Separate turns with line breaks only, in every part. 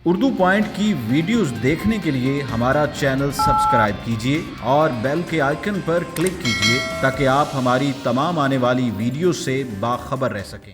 Urdu point की videos देखने के लिए हमारा चैनल सब्सक्राइब कीजिए और बेल के आइकन पर क्लिक कीजिए ताकि आप हमारी तमाम आने वाली वीडियो से बाखबर रह सकें।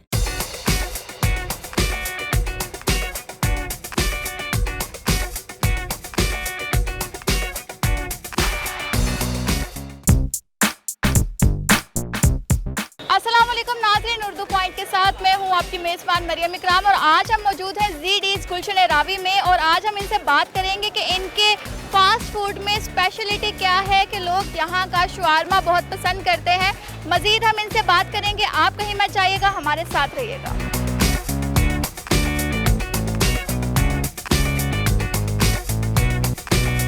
अस्सलाम वालेकुम नाज़रीन, उर्दू पॉइंट के साथ मैं हूं आपकी मेज़बान मरियम इकराम और आज हम मौजूद हैं ज़ीडीज़ गुलशन रावी में और आज हम इनसे बात करेंगे कि इनके फ़ास्ट फूड में स्पेशलिटी क्या है कि लोग यहाँ का शवारमा बहुत पसंद करते हैं। मज़ीद हम इनसे बात करेंगे, आप कहीं मत जाइएगा, हमारे साथ रहिएगा।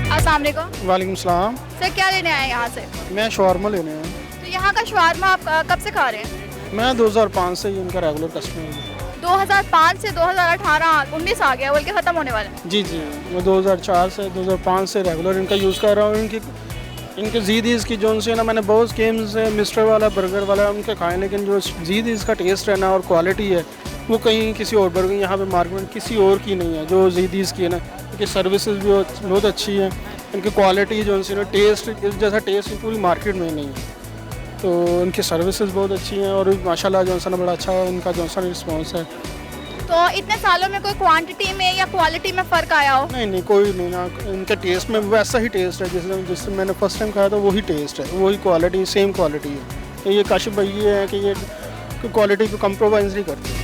अस्सलाम वालेकुम।
वालेकुम सलाम।
सर क्या लेने आए हैं यहाँ से?
मैं शवारमा लेने आया हूँ।
तो यहाँ का शवारमा आप कब से खा रहे हैं?
मैं 2005 से ही इनका रेगुलर कस्टमर हूँ।
2005 से 2018 19 आ गया, बल्कि ख़त्म होने वाला है।
जी जी, मैं 2004 से 2005 से रेगुलर इनका यूज़ कर रहा हूँ। इनके ज़ीदीज़ की जो उनसे ना मैंने बहुत गेम्स से मिस्टर वाला बर्गर वाला उनके खाए, लेकिन जो ज़ीदीज़ का टेस्ट है ना और क्वालिटी है वो कहीं किसी और बर्गर यहाँ पे मार्केट में किसी और की नहीं है जो ज़ीदीज़ की है ना। इनकी सर्विसेज भी बहुत अच्छी है, इनकी क्वालिटी जो उनसे ना टेस्ट जैसा टेस्ट पूरी मार्केट में नहीं है। तो इनकी सर्विसेज बहुत अच्छी हैं और माशाल्लाह जो है बड़ा अच्छा इनका जो है रिस्पॉन्स है।
तो इतने सालों में कोई क्वांटिटी में या क्वालिटी में फ़र्क आया हो?
नहीं कोई नहीं ना, इनके टेस्ट में वैसा ही टेस्ट है जिससे मैंने फर्स्ट टाइम खाया था, वही टेस्ट है, वही क्वालिटी, सेम क्वालिटी है। तो ये काशिफ भाई ये है कि ये क्वालिटी को कम्प्रोमाइज़ नहीं करते।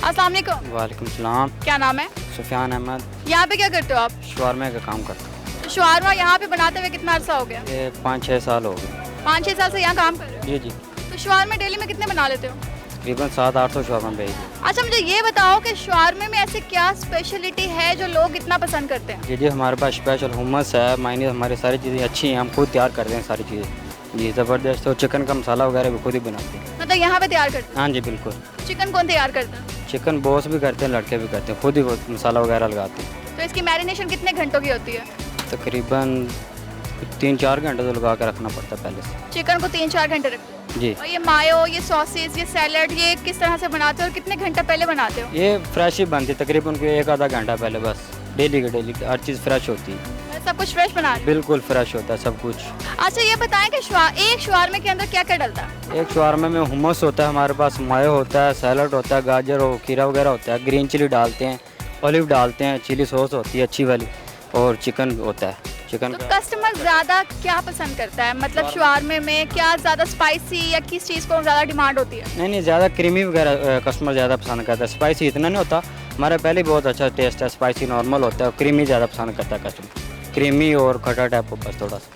अस्सलाम वालेकुम।
वालेकुम सलाम।
क्या नाम है?
सुफियान अहमद।
यहाँ पे क्या करते हो आप?
शवारमे का काम करता हूँ।
तो शवारमा यहाँ पे बनाते हुए कितना अर्सा हो गया?
ये 5-6 साल हो गए।
5-6 साल से यहाँ काम कर रहे हो?
जी जी,
तो शवारमे डेली में कितने बना लेते हो?
तकरीबन 700-800 शवारमा भेज।
अच्छा मुझे ये बताओ कि शवारमे में ऐसे क्या स्पेशलिटी है जो लोग इतना पसंद करते हैं?
जी जी, हमारे पास स्पेशल हुमस है, मायने हमारी सारी चीज़ें अच्छी हैं, हम खुद तैयार करते हैं सारी चीज़ें। जी ज़बरदस्त। और चिकन का मसाला वगैरह भी खुद ही बनाते हैं।
मतलब यहाँ पे तैयार करते
हाँ जी बिल्कुल।
हैं? चिकन कौन तैयार करता है?
चिकन बॉस भी करते हैं, लड़के भी करते हैं, खुद ही मसाला वगैरह लगाते हैं।
तो इसकी मैरिनेशन कितने घंटों की होती है?
तकरीबन 3-4 घंटे तो लगा के रखना पड़ता है पहले से।
चिकन को 3-4 घंटे रखते हो?
जी।
और ये मायो, ये सॉसेज, ये सैलड, ये किस तरह से बनाते हो और कितने घंटे पहले बनाते हो?
ये फ्रेश ही बनती है, तकरीबन कोई 1 आधा घंटा पहले बस। डेली हर चीज़ फ्रेश होती है।
सब कुछ फ्रेश बना रहे हो?
बिल्कुल फ्रेश होता है सब कुछ।
अच्छा ये बताएं कि एक शवारमे के अंदर क्या क्या डलता है?
एक शवारमे में हुमस होता है, हमारे पास मायो होता है, सैलड होता है, गाजर हो, खीरा वगैरह होता है, ग्रीन चिली डालते हैं, ऑलिव डालते हैं, चिली सॉस होती है अच्छी वाली, और चिकन होता है। चिकन
तो कस्टमर ज़्यादा क्या पसंद करता है? मतलब शवारमे में क्या ज़्यादा स्पाइसी या किस चीज़ को ज़्यादा डिमांड होती है?
नहीं ज़्यादा क्रीमी वगैरह कस्टमर ज़्यादा पसंद करता है। स्पाइसी इतना नहीं होता, हमारे पहले बहुत अच्छा टेस्ट है, स्पाइसी नॉर्मल होता है, क्रीमी ज़्यादा पसंद करता है कस्टमर। क्रीमी और खट्टा टाइप को बस थोड़ा सा।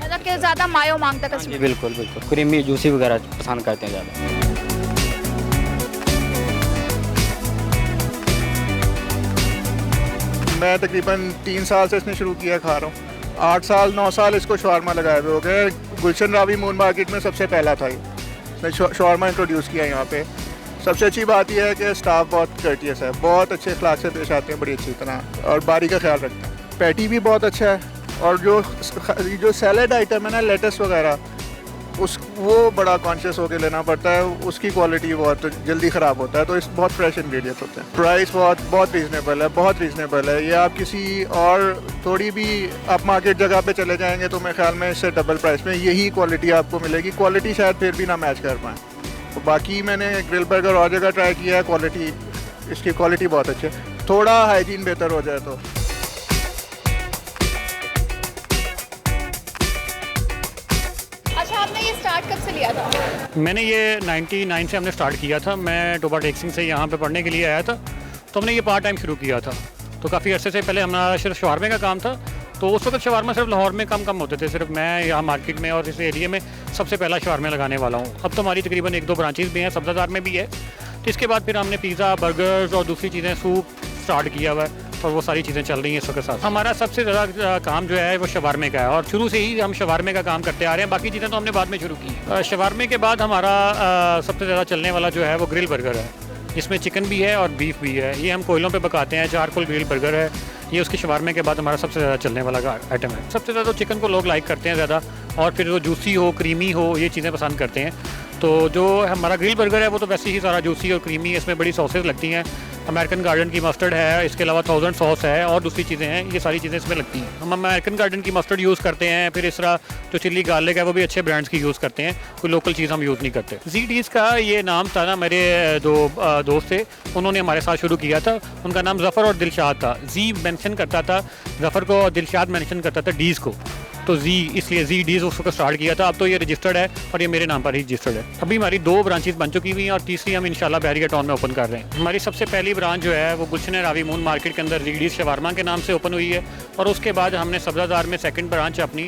मतलब कि ज़्यादा मायो मांगता है
जी
कस्टमर?
बिल्कुल बिल्कुल, क्रीमी जूसी वगैरह पसंद करते हैं ज़्यादा।
मैं तकरीबन 3 साल से इसने शुरू किया खा रहा हूँ। 8 साल 9 साल इसको शवारमा लगाए हुए हो गए। गुलशन रावी मून मार्केट में सबसे पहला था ये, मैं शवारमा इंट्रोड्यूस किया यहाँ पे। सबसे अच्छी बात यह है कि स्टाफ बहुत कर्टियस है, बहुत अच्छे अखलाक से पेश आते हैं, बड़ी अच्छी तरह, और बारी का ख्याल रखते हैं। पैटी भी बहुत अच्छा है, और जो सैलड आइटम है ना, लेटस वगैरह, वो बड़ा कॉन्शियस होकर लेना पड़ता है, उसकी क्वालिटी बहुत जल्दी ख़राब होता है, तो इस बहुत फ्रेश इंग्रेडिएंट्स होते हैं। प्राइस बहुत रीज़नेबल है, बहुत रीज़नेबल है। ये आप किसी और थोड़ी भी आप मार्केट जगह पे चले जाएंगे तो मेरे ख्याल में इससे डबल प्राइस में यही क्वालिटी आपको मिलेगी। क्वालिटी शायद फिर भी ना मैच कर पाएँ। तो बाकी मैंने ग्रिल बर्गर और जगह ट्राई किया है, इसकी क्वालिटी बहुत अच्छी है, थोड़ा हाइजीन बेहतर हो जाए तो।
अच्छा आपने ये स्टार्ट कब से लिया था?
मैंने ये 99 से हमने स्टार्ट किया था। मैं टोबा टेक्सिंग से यहाँ पे पढ़ने के लिए आया था, तो हमने ये पार्ट टाइम शुरू किया था। तो काफ़ी अर्से से पहले हमारा सिर्फ शवारमे का काम था, तो उस वक्त शवारमा सिर्फ लाहौर में कम होते थे। सिर्फ मैं यहाँ मार्केट में और इस एरिया में सबसे पहला शवारमे लगाने वाला हूँ। अब तो हमारी तकरीबन 1-2 ब्रांचेज़ भी हैं, सब्ज़ादार में भी है। तो इसके बाद फिर हमने पिज़्ज़ा, बर्गर्स और दूसरी चीज़ें, सूप स्टार्ट किया हुआ है, और वो सारी चीज़ें चल रही हैं इस वक्त साथ। हमारा सबसे ज़्यादा काम जो है वो शवारमे का है, और शुरू से ही हम शवारमे का काम करते आ रहे हैं। बाकी चीज़ें तो हमने बाद में शुरू की। शवारमे के बाद हमारा सबसे ज़्यादा चलने वाला जो है वो ग्रिल बर्गर है, जिसमें चिकन भी है और बीफ भी है। ये हम कोयलों पे पकाते हैं, चारकोल ग्रिल बर्गर है। ये उसके शवारमे के बाद हमारा सबसे ज़्यादा चलने वाला आइटम है। सबसे ज़्यादा तो चिकन को लोग लाइक करते हैं ज़्यादा, और फिर वो जूसी हो, क्रीमी हो, ये चीज़ें पसंद करते हैं। तो जो हमारा ग्रिल बर्गर है वो तो वैसे ही सारा जूसी और क्रीमी है, इसमें बड़ी सॉसेस लगती हैं। अमेरिकन गार्डन की मस्टर्ड है, इसके अलावा 1000 सॉस है और दूसरी चीज़ें हैं, ये सारी चीज़ें इसमें लगती हैं। हम अमेरिकन गार्डन की मस्टर्ड यूज़ करते हैं, फिर इस तरह जो चिल्ली गार्लिक है वो भी अच्छे ब्रांड्स की यूज़ करते हैं, कोई लोकल चीज़ हम यूज़ नहीं करते। ZD's का ये नाम था ना, मेरे दो दोस्त थे, उन्होंने हमारे साथ शुरू किया था। उनका नाम ज़फ़र और दिलशाद था। जी मेंशन करता था ज़फ़र को और दिलशाद मेंशन करता था डीज़ को, तो इसलिए ZD's उस वक्त स्टार्ट किया था। अब तो ये रजिस्टर्ड है और ये मेरे नाम पर ही रजिस्टर्ड है। अभी हमारी 2 ब्रांचेस बन चुकी हुई हैं और तीसरी हम इंशाल्लाह बहरिया टाउन में ओपन कर रहे हैं। हमारी सबसे पहली ब्रांच जो है वो गुलशन रावी मून मार्केट के अंदर ZD's शवारमा के नाम से ओपन हुई है, और उसके बाद हमने सब्ज़ादार में सेकंड ब्रांच अपनी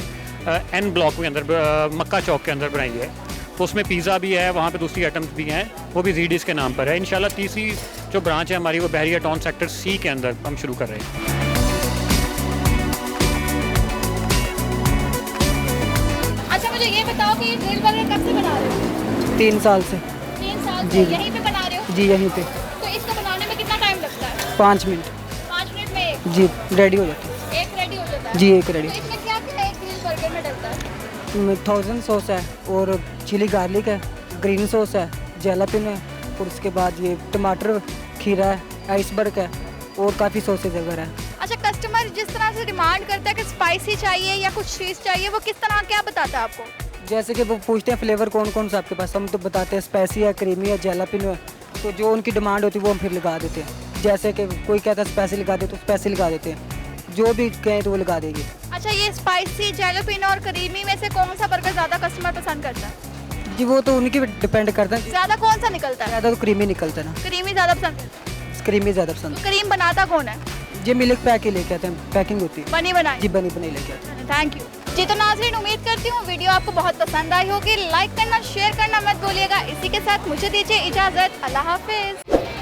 N ब्लॉक के अंदर मक्का चौक के अंदर बनाई है। तो उसमें पिज़्ज़ा भी है, वहाँ पे दूसरी आइटम्स भी हैं, वो भी ZD's के नाम पर है। इंशाल्लाह तीसरी जो ब्रांच है हमारी वो बहरिया टाउन सेक्टर C के अंदर हम शुरू कर रहे हैं।
अच्छा मुझे ये बताओ कि ये ग्रिल बर्गर कब से बना रहे हो?
3 साल से
3 साल
जी।
से यहीं पे बना रहे हो?
जी, यहीं पे
तो इसको बनाने में कितना टाइम लगता है?
5 मिनट
5 मिनट में एक
जी रेडी हो जाता
एक रेडी हो जाता है?
जी, एक रेडी।
तो इसमें क्या क्या एक ग्रिल बर्गर में डलता है?
है। 1000 सॉस है और चिली गार्लिक है, ग्रीन सॉस है, जैलापिन है, और उसके बाद ये टमाटर खीरा है, आइसबर्ग है और काफ़ी सॉसेज वगैरह है।
अच्छा कस्टमर जिस तरह से डिमांड करता है कि स्पाइसी चाहिए या कुछ चीज़ चाहिए, वो किस तरह क्या बताता है आपको?
जैसे कि वो पूछते हैं फ्लेवर कौन कौन सा आपके पास, हम तो बताते हैं स्पाइसी है, क्रीमी है, जैलापिन है। तो जो उनकी डिमांड होती है वो हम फिर लगा देते हैं। जैसे कि कोई कहता है स्पाइसी लगा दे तो स्पाइसी लगा देते हैं, जो भी कहें तो वो लगा देगी।
अच्छा ये स्पाइसी जैलापिनो और क्रीमी में से कौन सा बर्गर ज़्यादा कस्टमर पसंद करता है?
जी वो तो उनकी डिपेंड करता है।
ज़्यादा कौन सा निकलता है?
ज़्यादा तो क्रीमी निकलता है ना,
क्रीमी ज़्यादा पसंद करता है।
क्रीमी ज़्यादा पसंद
तो क्रीम बनाता कौन है?
है। जी मिल्क पैक ही लेके आते हैं, पैकिंग होती है
बनी बनाई?
जी, बनी बनाई लेके आते हैं।
थैंक यू जी। तो नाज़रीन उम्मीद करती हूँ वीडियो आपको बहुत पसंद आई होगी। लाइक करना शेयर करना मत भूलिएगा। इसी के साथ मुझे दीजिए इजाज़त। अल्लाह हाफिज़।